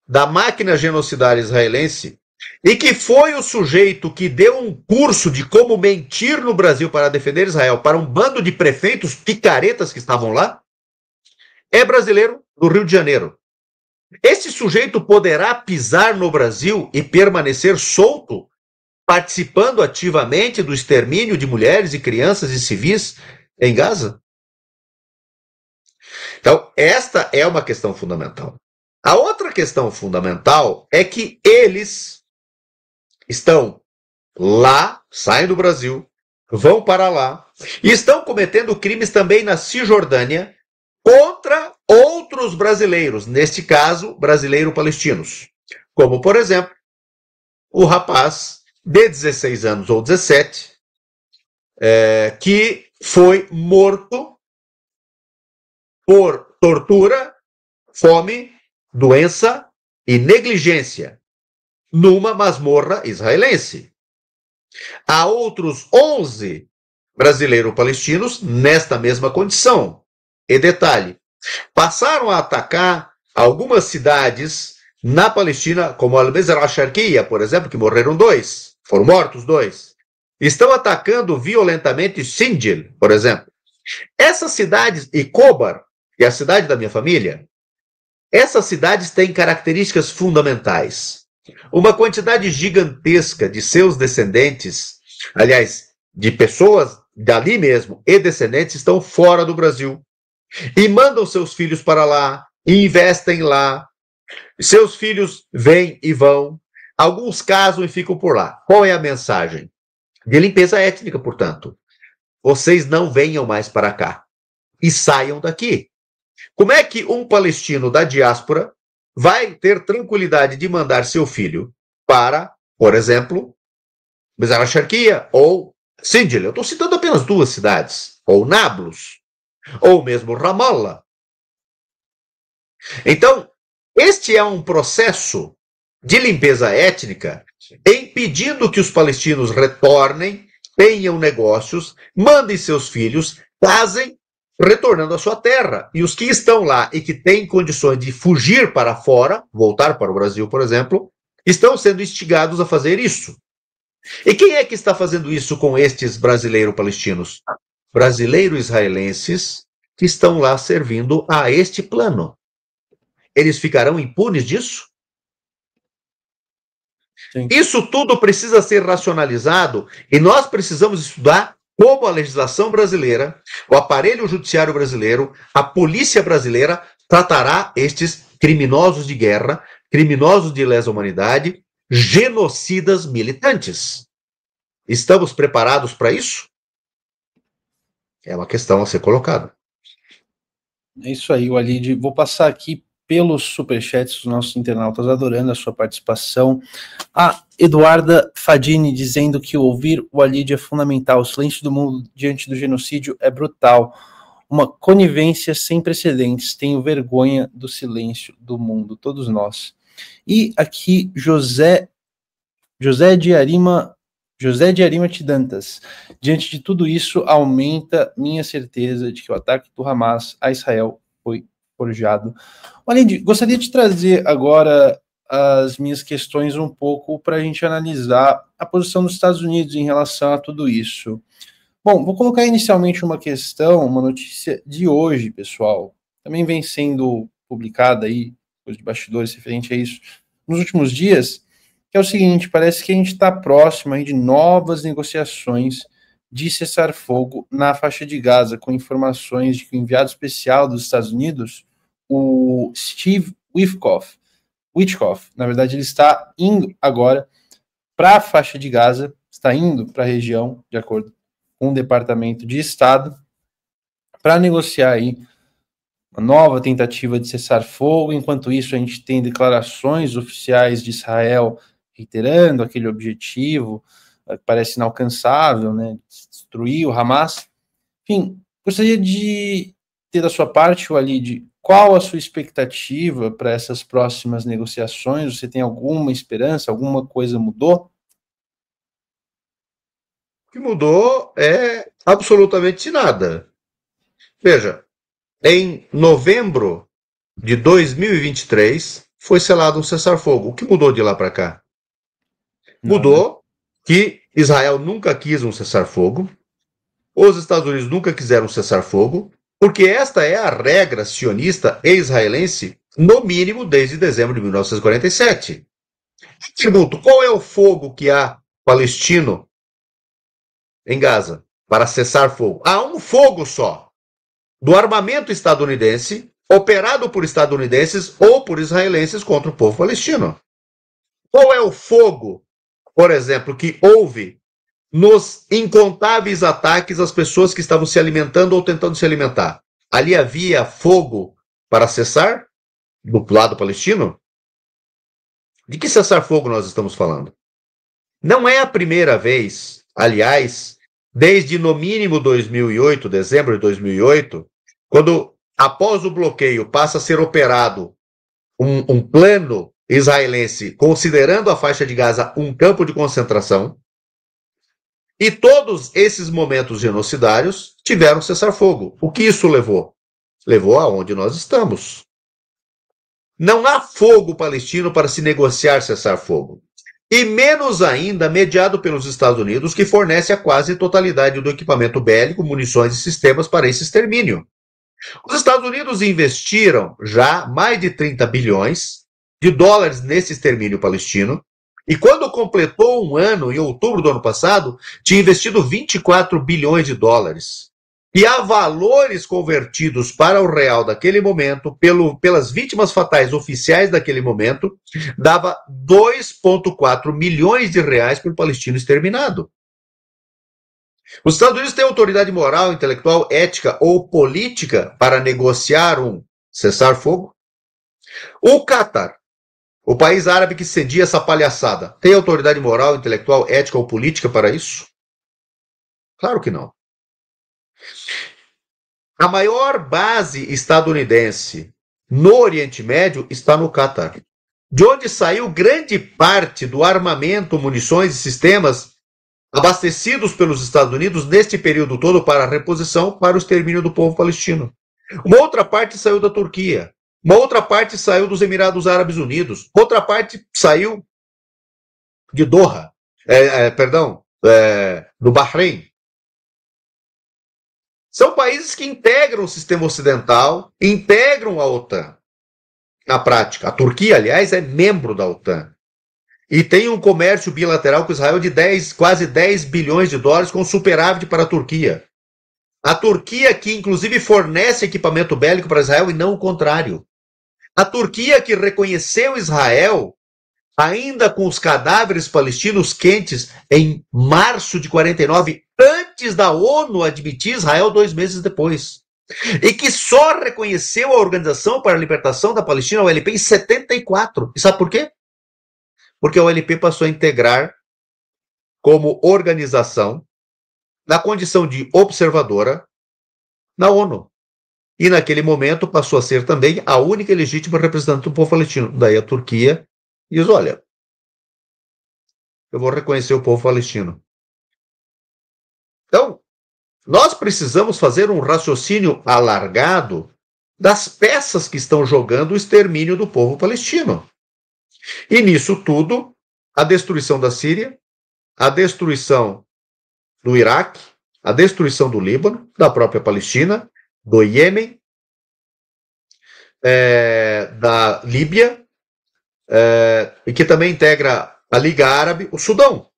da máquina genocidária israelense, e que foi o sujeito que deu um curso de como mentir no Brasil para defender Israel para um bando de prefeitos picaretas que estavam lá, é brasileiro do Rio de Janeiro. Esse sujeito poderá pisar no Brasil e permanecer solto, participando ativamente do extermínio de mulheres e crianças e civis em Gaza? Então, esta é uma questão fundamental. A outra questão fundamental é que eles estão lá, saem do Brasil, vão para lá, e estão cometendo crimes também na Cisjordânia contra outros brasileiros, neste caso, brasileiro-palestinos. Como, por exemplo, o rapaz de 16 anos ou 17, que foi morto por tortura, fome, doença e negligência numa masmorra israelense. Há outros 11 brasileiro-palestinos nesta mesma condição. E detalhe, passaram a atacar algumas cidades na Palestina, como Al-Bezra al-Sharqiya, por exemplo, que morreram 2, foram mortos 2. Estão atacando violentamente Sinjil, por exemplo. Essas cidades, e Khobar, que é a cidade da minha família, essas cidades têm características fundamentais. Uma quantidade gigantesca de seus descendentes, aliás, de pessoas dali mesmo e descendentes, estão fora do Brasil. E mandam seus filhos para lá, e investem lá. Seus filhos vêm e vão. Alguns casam e ficam por lá. Qual é a mensagem? De limpeza étnica, portanto. Vocês não venham mais para cá. E saiam daqui. Como é que um palestino da diáspora vai ter tranquilidade de mandar seu filho para, por exemplo, Mezara Sharkia ou Sinjar. Eu estou citando apenas duas cidades, ou Nablus, ou mesmo Ramallah. Então, este é um processo de limpeza étnica, impedindo que os palestinos retornem, tenham negócios, mandem seus filhos, casem, retornando à sua terra. E os que estão lá e que têm condições de fugir para fora, voltar para o Brasil, por exemplo, estão sendo instigados a fazer isso. E quem é que está fazendo isso com estes brasileiro-palestinos? Brasileiro-israelenses que estão lá servindo a este plano. Eles ficarão impunes disso? Sim. Isso tudo precisa ser racionalizado e nós precisamos estudar como a legislação brasileira, o aparelho judiciário brasileiro, a polícia brasileira tratará estes criminosos de guerra, criminosos de lesa humanidade, genocidas militantes. Estamos preparados para isso? É uma questão a ser colocada. É isso aí, Walid. Vou passar aqui pelos superchats dos nossos internautas, adorando a sua participação. A Eduarda Fadini dizendo que ouvir o Walid é fundamental. O silêncio do mundo diante do genocídio é brutal. Uma conivência sem precedentes. Tenho vergonha do silêncio do mundo, todos nós. E aqui José de Arima Tidantas. Diante de tudo isso, aumenta minha certeza de que o ataque do Hamas a Israel foi forjado. Walid, gostaria de trazer agora as minhas questões um pouco para a gente analisar a posição dos Estados Unidos em relação a tudo isso. Bom, vou colocar inicialmente uma questão, uma notícia de hoje, pessoal. Também vem sendo publicada aí, coisa de bastidores referente a isso, nos últimos dias, que é o seguinte: parece que a gente está próximo aí de novas negociações de cessar-fogo na faixa de Gaza, com informações de que o enviado especial dos Estados Unidos, o Steve Witkoff, na verdade, ele está indo agora para a faixa de Gaza, está indo para a região, de acordo com o Departamento de Estado, para negociar aí uma nova tentativa de cessar-fogo. Enquanto isso, a gente tem declarações oficiais de Israel reiterando aquele objetivo que parece inalcançável, né, destruir o Hamas. Enfim, gostaria de ter da sua parte, Walid, qual a sua expectativa para essas próximas negociações? Você tem alguma esperança? Alguma coisa mudou? O que mudou é absolutamente nada. Veja, em novembro de 2023 foi selado um cessar-fogo. O que mudou de lá para cá? Mudou que Israel nunca quis um cessar-fogo, os Estados Unidos nunca quiseram um cessar-fogo, porque esta é a regra sionista e israelense, no mínimo desde dezembro de 1947. Pergunto, qual é o fogo que há palestino em Gaza para cessar fogo? Há um fogo só, do armamento estadunidense, operado por estadunidenses ou por israelenses contra o povo palestino. Qual é o fogo, por exemplo, que houve nos incontáveis ataques às pessoas que estavam se alimentando ou tentando se alimentar? Ali havia fogo para cessar do lado palestino? De que cessar-fogo nós estamos falando? Não é a primeira vez, aliás, desde no mínimo 2008, dezembro de 2008, quando após o bloqueio passa a ser operado um plano israelense considerando a faixa de Gaza um campo de concentração, e todos esses momentos genocidários tiveram cessar-fogo. O que isso levou? Levou aonde nós estamos. Não há fogo palestino para se negociar cessar-fogo. E menos ainda mediado pelos Estados Unidos, que fornece a quase totalidade do equipamento bélico, munições e sistemas para esse extermínio. Os Estados Unidos investiram já mais de 30 bilhões de dólares nesse extermínio palestino, e quando completou um ano, em outubro do ano passado, tinha investido 24 bilhões de dólares. E a valores convertidos para o real daquele momento, pelas vítimas fatais oficiais daquele momento, dava 2,4 milhões de reais por palestino exterminado. Os Estados Unidos têm autoridade moral, intelectual, ética ou política para negociar um cessar-fogo? O Catar, O país árabe que cedia essa palhaçada tem autoridade moral, intelectual, ética ou política para isso? Claro que não. A maior base estadunidense no Oriente Médio está no Catar, de onde saiu grande parte do armamento, munições e sistemas abastecidos pelos Estados Unidos neste período todo para a reposição, para o extermínio do povo palestino. Uma outra parte saiu da Turquia, uma outra parte saiu dos Emirados Árabes Unidos, outra parte saiu de Doha, do Bahrein. São países que integram o sistema ocidental, integram a OTAN. Na prática, a Turquia, aliás, é membro da OTAN. E tem um comércio bilateral com Israel de quase 10 bilhões de dólares, com superávit para a Turquia. A Turquia que, inclusive, fornece equipamento bélico para Israel e não o contrário. A Turquia que reconheceu Israel, ainda com os cadáveres palestinos quentes, em março de 49, antes da ONU admitir Israel 2 meses depois. E que só reconheceu a Organização para a Libertação da Palestina, a OLP, em 74. E sabe por quê? Porque a OLP passou a integrar como organização, na condição de observadora, na ONU. E naquele momento passou a ser também a única e legítima representante do povo palestino. Daí a Turquia diz, olha, eu vou reconhecer o povo palestino. Então, nós precisamos fazer um raciocínio alargado das peças que estão jogando o extermínio do povo palestino. E nisso tudo, a destruição da Síria, a destruição do Iraque, a destruição do Líbano, da própria Palestina, do Iêmen, da Líbia, e que também integra a Liga Árabe, o Sudão.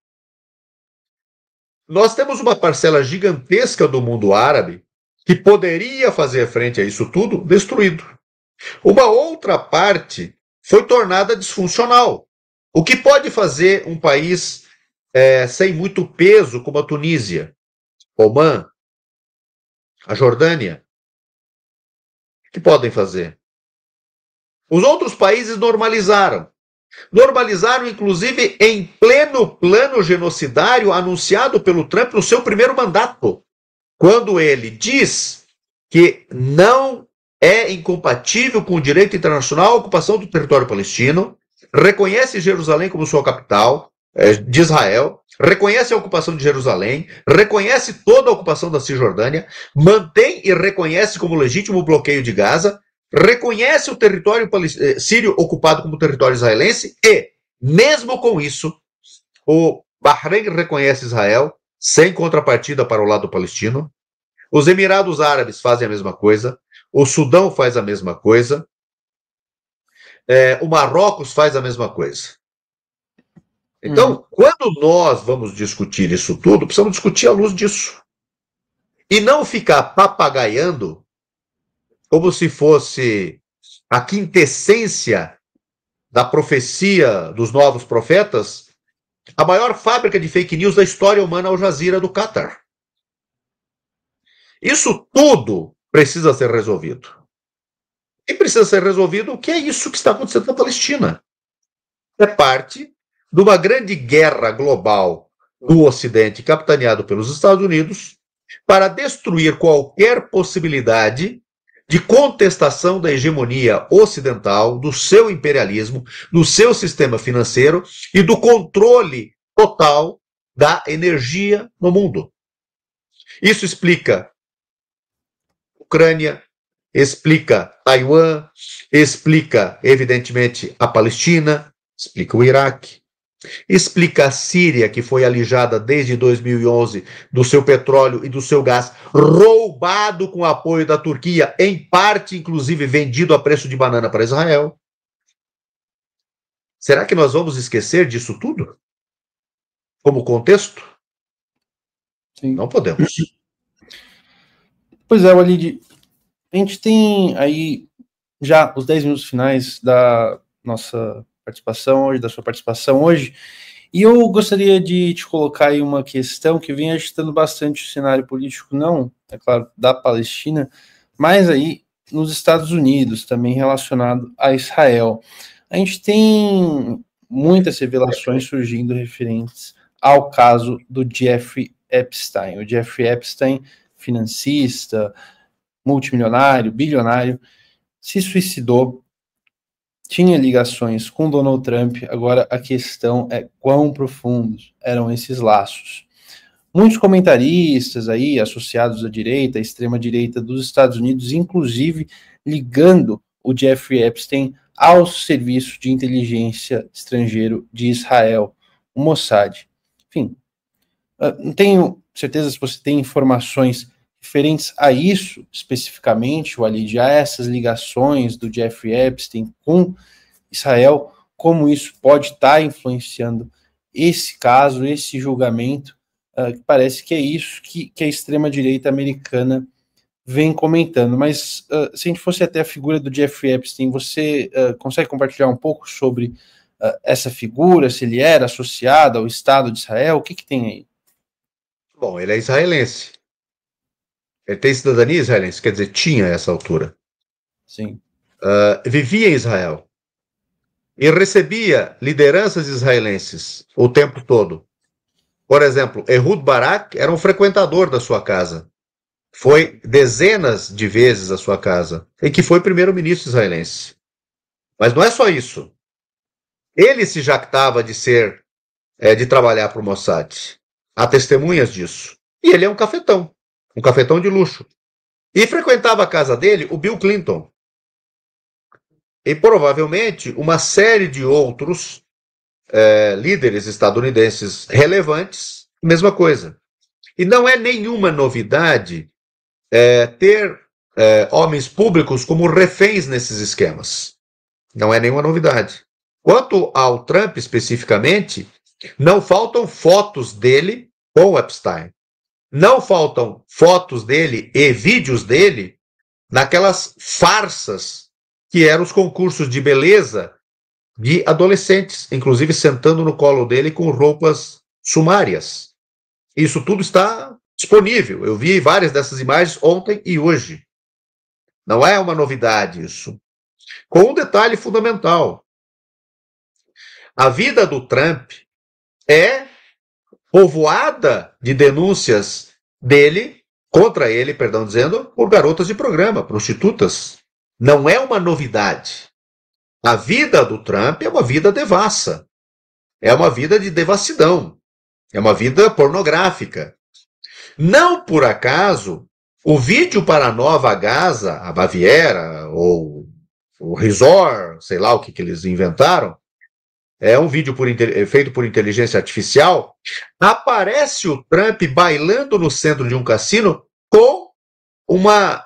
Nós temos uma parcela gigantesca do mundo árabe que poderia fazer frente a isso tudo destruído. Uma outra parte foi tornada disfuncional. O que pode fazer um país sem muito peso, como a Tunísia, Omã, a Jordânia? O que podem fazer? Os outros países normalizaram. Normalizaram, inclusive, em pleno plano genocidário anunciado pelo Trump no seu primeiro mandato, quando ele diz que não é incompatível com o direito internacional a ocupação do território palestino, reconhece Jerusalém como sua capital de Israel, reconhece a ocupação de Jerusalém, reconhece toda a ocupação da Cisjordânia, mantém e reconhece como legítimo o bloqueio de Gaza, reconhece o território sírio ocupado como território israelense e, mesmo com isso, o Bahrein reconhece Israel sem contrapartida para o lado palestino, os Emirados Árabes fazem a mesma coisa, o Sudão faz a mesma coisa, o Marrocos faz a mesma coisa. Então, quando nós vamos discutir isso tudo, precisamos discutir à luz disso. E não ficar papagaiando como se fosse a quintessência da profecia dos novos profetas, a maior fábrica de fake news da história humana, Al Jazeera do Catar. Isso tudo precisa ser resolvido. E precisa ser resolvido o que é isso que está acontecendo na Palestina. É parte de uma grande guerra global do Ocidente, capitaneado pelos Estados Unidos, para destruir qualquer possibilidade de contestação da hegemonia ocidental, do seu imperialismo, do seu sistema financeiro e do controle total da energia no mundo. Isso explica Ucrânia, explica Taiwan, explica, evidentemente, a Palestina, explica o Iraque, explica a Síria, que foi alijada desde 2011 do seu petróleo e do seu gás, roubado com o apoio da Turquia, em parte, inclusive, vendido a preço de banana para Israel. Será que nós vamos esquecer disso tudo? Como contexto? Sim. Não podemos. Pois é, Walid, a gente tem aí já os 10 minutos finais da nossa participação hoje, da sua participação hoje, e eu gostaria de te colocar aí uma questão que vem agitando bastante o cenário político, não, é claro, da Palestina, mas aí nos Estados Unidos, também relacionado a Israel. A gente tem muitas revelações surgindo referentes ao caso do Jeffrey Epstein. O Jeffrey Epstein, financista, multimilionário, bilionário, se suicidou, tinha ligações com Donald Trump. Agora a questão é quão profundos eram esses laços. Muitos comentaristas aí, associados à direita, à extrema-direita dos Estados Unidos, inclusive ligando o Jeffrey Epstein ao serviço de inteligência estrangeiro de Israel, o Mossad. Enfim, não tenho certeza se você tem informações referentes a isso especificamente, Walid, a essas ligações do Jeffrey Epstein com Israel, como isso pode estar influenciando esse caso, esse julgamento, que parece que é isso que a extrema-direita americana vem comentando. Mas se a gente fosse até a figura do Jeffrey Epstein, você consegue compartilhar um pouco sobre essa figura, se ele era associado ao Estado de Israel? O que tem aí? Bom, ele é israelense. Ele tem cidadania israelense, quer dizer, tinha a essa altura. Sim. Vivia em Israel. E recebia lideranças israelenses o tempo todo. Por exemplo, Ehud Barak era um frequentador da sua casa. Foi dezenas de vezes à sua casa. E que foi primeiro-ministro israelense. Mas não é só isso. Ele se jactava de trabalhar para o Mossad. Há testemunhas disso. E ele é um cafetão de luxo. E frequentava a casa dele o Bill Clinton. E provavelmente uma série de outros líderes estadunidenses relevantes, mesma coisa. E não é nenhuma novidade ter homens públicos como reféns nesses esquemas. Não é nenhuma novidade. Quanto ao Trump especificamente, não faltam fotos dele com o Epstein. Não faltam fotos dele e vídeos dele naquelas farsas que eram os concursos de beleza de adolescentes, inclusive sentando no colo dele com roupas sumárias. Isso tudo está disponível. Eu vi várias dessas imagens ontem e hoje. Não é uma novidade isso. Com um detalhe fundamental. A vida do Trump é povoada de denúncias contra ele, por garotas de programa, prostitutas. Não é uma novidade. A vida do Trump é uma vida devassa. É uma vida de devassidão. É uma vida pornográfica. Não por acaso, o vídeo para a Nova Gaza, a Baviera, ou o Resort, sei lá o que eles inventaram, é um vídeo feito por inteligência artificial, aparece o Trump bailando no centro de um cassino com uma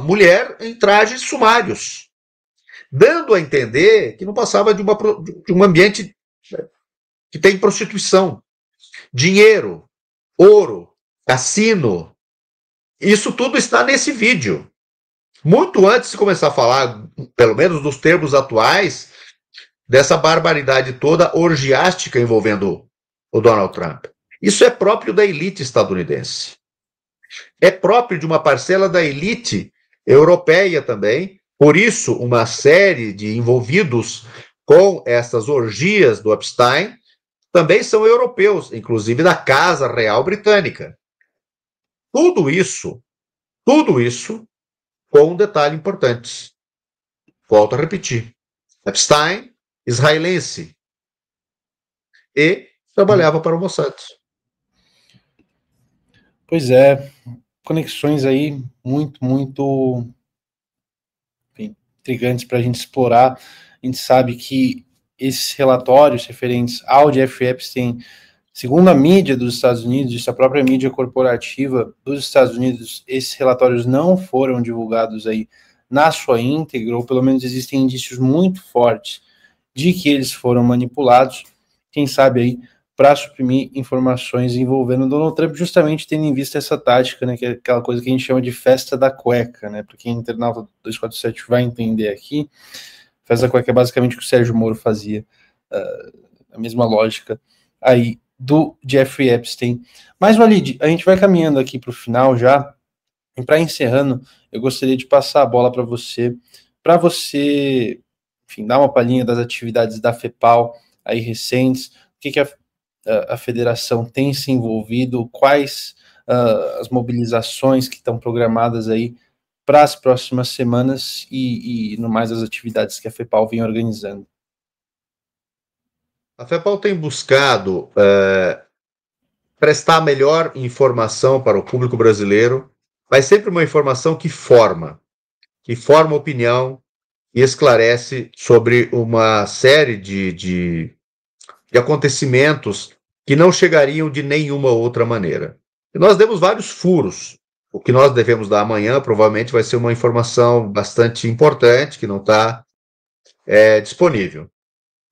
mulher em trajes sumários, dando a entender que não passava de um ambiente que tem prostituição, dinheiro, ouro, cassino. Isso tudo está nesse vídeo. Muito antes de começar a falar, pelo menos dos termos atuais, dessa barbaridade toda orgiástica envolvendo o Donald Trump. Isso é próprio da elite estadunidense. É próprio de uma parcela da elite europeia também. Por isso, uma série de envolvidos com essas orgias do Epstein também são europeus, inclusive da Casa Real Britânica. Tudo isso com um detalhe importante. Volto a repetir. Epstein, israelense, e trabalhava para o Mossad. Pois é, conexões aí muito intrigantes para a gente explorar. A gente sabe que esses relatórios referentes ao Jeffrey Epstein, segundo a mídia dos Estados Unidos, isso a própria mídia corporativa dos Estados Unidos, esses relatórios não foram divulgados aí na sua íntegra, ou pelo menos existem indícios muito fortes de que eles foram manipulados, quem sabe aí, para suprimir informações envolvendo Donald Trump, justamente tendo em vista essa tática, né, que é aquela coisa que a gente chama de festa da cueca, né, para quem internauta 247 vai entender aqui, festa da cueca é basicamente o que o Sérgio Moro fazia, a mesma lógica aí do Jeffrey Epstein. Mas, Walid, a gente vai caminhando aqui para o final já, e para encerrando, eu gostaria de passar a bola para você enfim, dá uma palhinha das atividades da FEPAL aí recentes, o que a federação tem se envolvido, quais as mobilizações que estão programadas aí para as próximas semanas e no mais as atividades que a FEPAL vem organizando. A FEPAL tem buscado prestar a melhor informação para o público brasileiro, mas sempre uma informação que forma opinião e esclarece sobre uma série de acontecimentos que não chegariam de nenhuma outra maneira. E nós demos vários furos. O que nós devemos dar amanhã provavelmente vai ser uma informação bastante importante que não está disponível.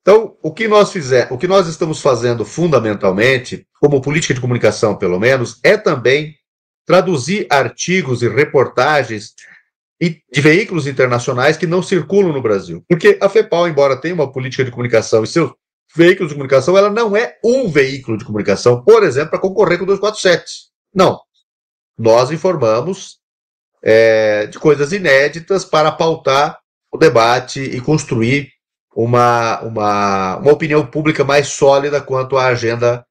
Então, o que nós estamos fazendo fundamentalmente, como política de comunicação pelo menos, é também traduzir artigos e reportagens de veículos internacionais que não circulam no Brasil. Porque a FEPAL, embora tenha uma política de comunicação e seus veículos de comunicação, ela não é um veículo de comunicação, por exemplo, para concorrer com o 247. Não. Nós informamos de coisas inéditas para pautar o debate e construir uma opinião pública mais sólida quanto à agenda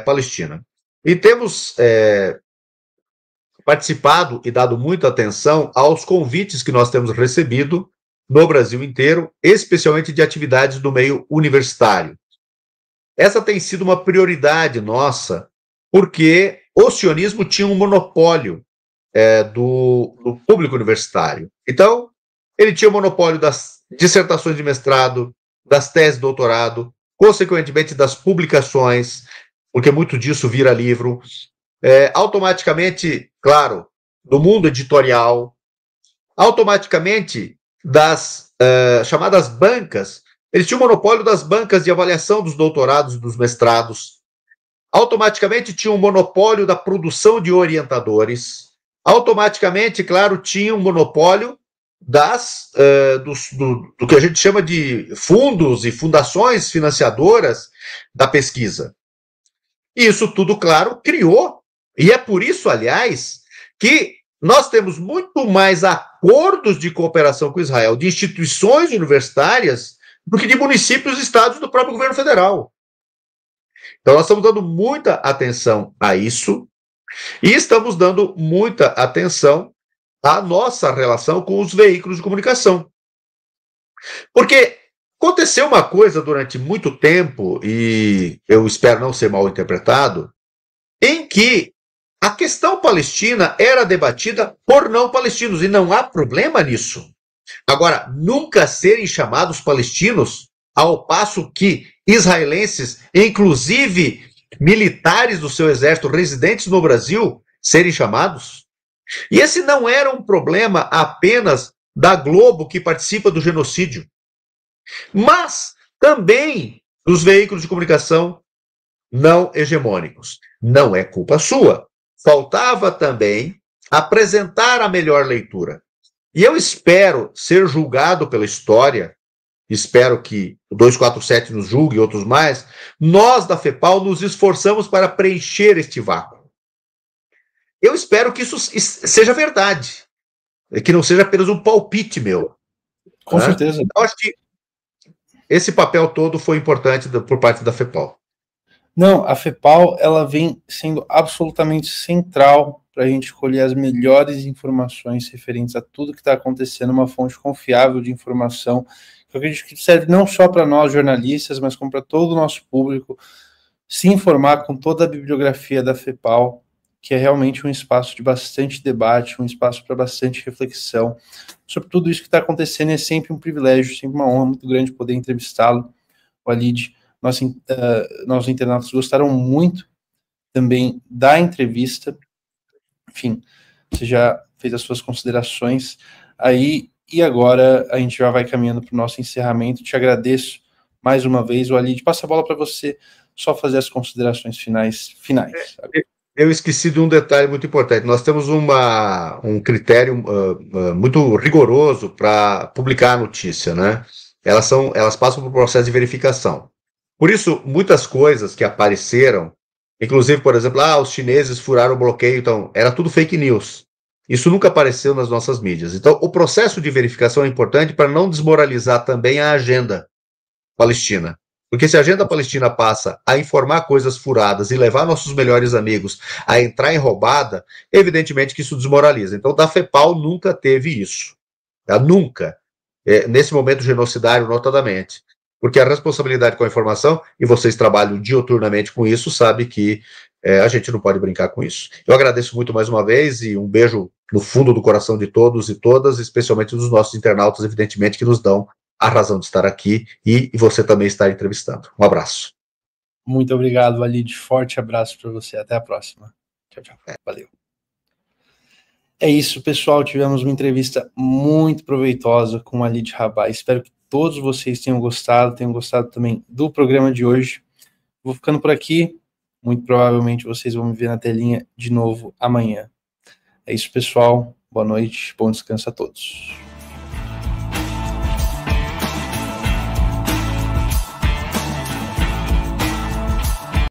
palestina. E temos participado e dado muita atenção aos convites que nós temos recebido no Brasil inteiro, especialmente de atividades do meio universitário. Essa tem sido uma prioridade nossa, porque o sionismo tinha um monopólio do público universitário. Então, ele tinha o monopólio das dissertações de mestrado, das teses de doutorado, consequentemente das publicações, porque muito disso vira livro, automaticamente, claro, do mundo editorial, automaticamente das chamadas bancas. Eles tinham o monopólio das bancas de avaliação dos doutorados e dos mestrados, automaticamente tinham o monopólio da produção de orientadores, automaticamente, claro, tinham um monopólio do que a gente chama de fundos e fundações financiadoras da pesquisa. E isso tudo, claro, criou, e é por isso, aliás, que nós temos muito mais acordos de cooperação com Israel, de instituições universitárias, do que de municípios e estados do próprio governo federal. Então, nós estamos dando muita atenção a isso, e estamos dando muita atenção à nossa relação com os veículos de comunicação. Porque aconteceu uma coisa durante muito tempo, e eu espero não ser mal interpretado, em que a questão palestina era debatida por não palestinos, e não há problema nisso. Agora, nunca serem chamados palestinos, ao passo que israelenses, inclusive militares do seu exército residentes no Brasil, serem chamados. E esse não era um problema apenas da Globo, que participa do genocídio, mas também dos veículos de comunicação não hegemônicos. Não é culpa sua. Faltava também apresentar a melhor leitura. E eu espero ser julgado pela história, espero que o 247 nos julgue e outros mais. Nós, da FEPAL, nos esforçamos para preencher este vácuo. Eu espero que isso seja verdade, que não seja apenas um palpite meu. Com certeza. Eu acho que esse papel todo foi importante por parte da FEPAL. Não, a FEPAL, ela vem sendo absolutamente central para a gente colher as melhores informações referentes a tudo que está acontecendo, uma fonte confiável de informação, que eu acredito que serve não só para nós jornalistas, mas como para todo o nosso público, se informar com toda a bibliografia da FEPAL, que é realmente um espaço de bastante debate, um espaço para bastante reflexão sobre tudo isso que está acontecendo. É sempre um privilégio, sempre uma honra muito grande poder entrevistá-lo, o Walid. Nossos internautas gostaram muito também da entrevista. Enfim, você já fez as suas considerações aí, e agora a gente já vai caminhando para o nosso encerramento. Te agradeço mais uma vez, Walid. Passa a bola para você só fazer as considerações finais. Eu esqueci de um detalhe muito importante. Nós temos um critério muito rigoroso para publicar a notícia, né? Elas passam por um processo de verificação. Por isso, muitas coisas que apareceram, inclusive, por exemplo, os chineses furaram o bloqueio, então, era tudo fake news. Isso nunca apareceu nas nossas mídias. Então, o processo de verificação é importante para não desmoralizar também a agenda palestina. Porque se a agenda palestina passa a informar coisas furadas e levar nossos melhores amigos a entrar em roubada, evidentemente que isso desmoraliza. Então, da FEPAL nunca teve isso. Tá? Nunca. Nesse momento genocidário, notadamente. Porque a responsabilidade com a informação, e vocês trabalham dioturnamente com isso, sabe que a gente não pode brincar com isso. Eu agradeço muito mais uma vez e um beijo no fundo do coração de todos e todas, especialmente dos nossos internautas, evidentemente, que nos dão a razão de estar aqui e você também estar entrevistando. Um abraço. Muito obrigado, Walid. Forte abraço para você. Até a próxima. Tchau, tchau. Valeu. É isso, pessoal. Tivemos uma entrevista muito proveitosa com o Walid Rabah. Espero que todos vocês tenham gostado também do programa de hoje. Vou ficando por aqui. Muito provavelmente vocês vão me ver na telinha de novo amanhã. É isso, pessoal. Boa noite. Bom descanso a todos.